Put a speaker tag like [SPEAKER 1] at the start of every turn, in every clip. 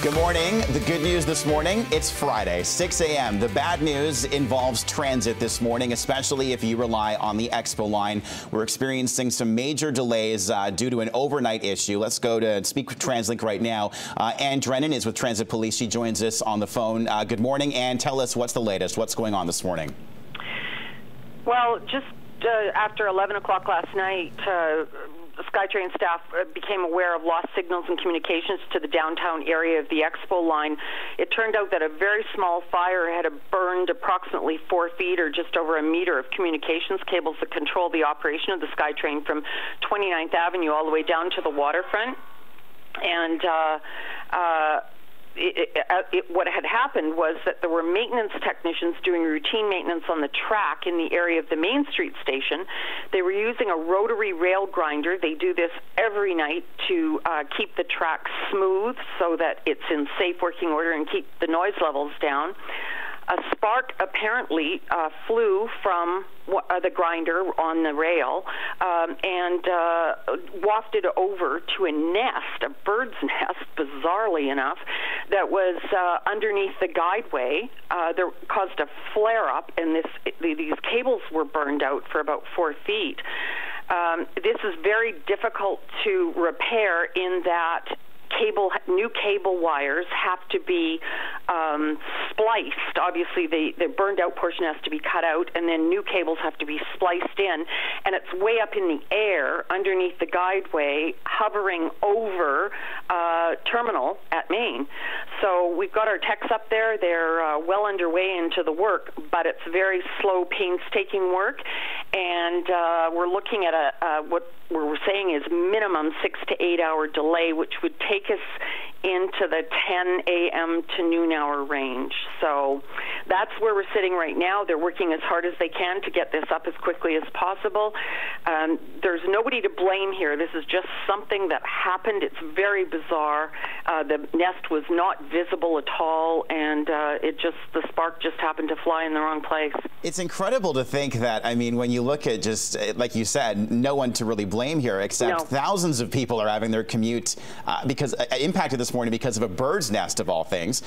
[SPEAKER 1] Good morning. The good news this morning, it's Friday, 6 a.m. The bad news involves transit this morning, especially if you rely on the Expo line. We're experiencing some major delays due to an overnight issue. Let's go to speak with TransLink right now. Anne Drennan is with Transit Police. She joins us on the phone. Good morning, Anne. Tell us what's the latest. What's going on this morning?
[SPEAKER 2] Well, just after 11 o'clock last night, SkyTrain staff became aware of lost signals and communications to the downtown area of the Expo line. It turned out that a very small fire had burned approximately 4 feet or just over a meter of communications cables that control the operation of the SkyTrain from 29th Avenue all the way down to the waterfront. And what had happened was that there were maintenance technicians doing routine maintenance on the track in the area of the Main Street station. They were using a rotary rail grinder. They do this every night to keep the track smooth so that it's in safe working order and keep the noise levels down. A spark apparently flew from the grinder on the rail and wafted over to a nest, a bird's nest, bizarrely enough, that was underneath the guideway. There caused a flare-up, and these cables were burned out for about 4 feet. This is very difficult to repair in that new cable wires have to be spliced. Obviously, the burned out portion has to be cut out, and then new cables have to be spliced in, and it's way up in the air underneath the guideway, hovering over terminal at Main. So we've got our techs up there. They're well underway into the work, but it's very slow, painstaking work, and we're looking at what we're saying is minimum 6 to 8 hour delay, which would take us into the 10 a.m. to noon hour range. So that's where we're sitting right now. They're working as hard as they can to get this up as quickly as possible. There's nobody to blame here. This is just something that happened. It's very bizarre. The nest was not visible at all, and the spark just happened to fly in the wrong place.
[SPEAKER 1] It's incredible to think that, I mean, when you look at just, like you said, no one to really blame here, except thousands of people are having their commute impacted this morning because of a bird's nest of all things.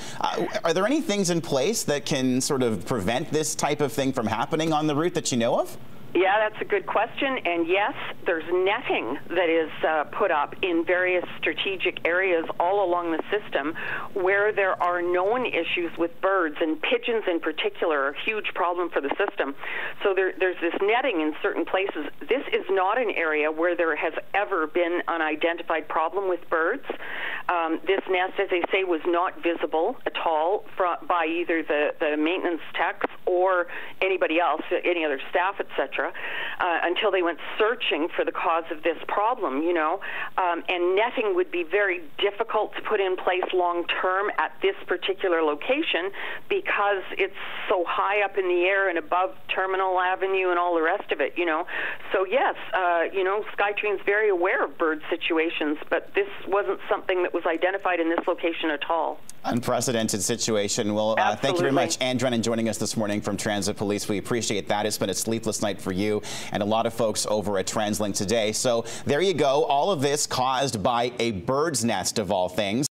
[SPEAKER 1] Are there any things in place that can sort of prevent this type of thing from happening on the route that you know of?
[SPEAKER 2] Yeah, that's a good question. And yes, there's netting that is put up in various strategic areas all along the system where there are known issues with birds, and pigeons in particular are a huge problem for the system. So there's this netting in certain places. This is not an area where there has ever been an identified problem with birds. This nest, as I say, was not visible at all by either the maintenance techs or anybody else, any other staff, etc. Until they went searching for the cause of this problem, you know. And netting would be very difficult to put in place long-term at this particular location because it's so high up in the air and above Terminal Avenue and all the rest of it, you know. So, yes, you know, SkyTrain's very aware of bird situations, but this wasn't something that was identified in this location at all.
[SPEAKER 1] Unprecedented situation. Well, thank you very much. Anne Drennan joining us this morning from Transit Police. We appreciate that. It's been a sleepless night for you and a lot of folks over at TransLink today. So there you go. All of this caused by a bird's nest of all things.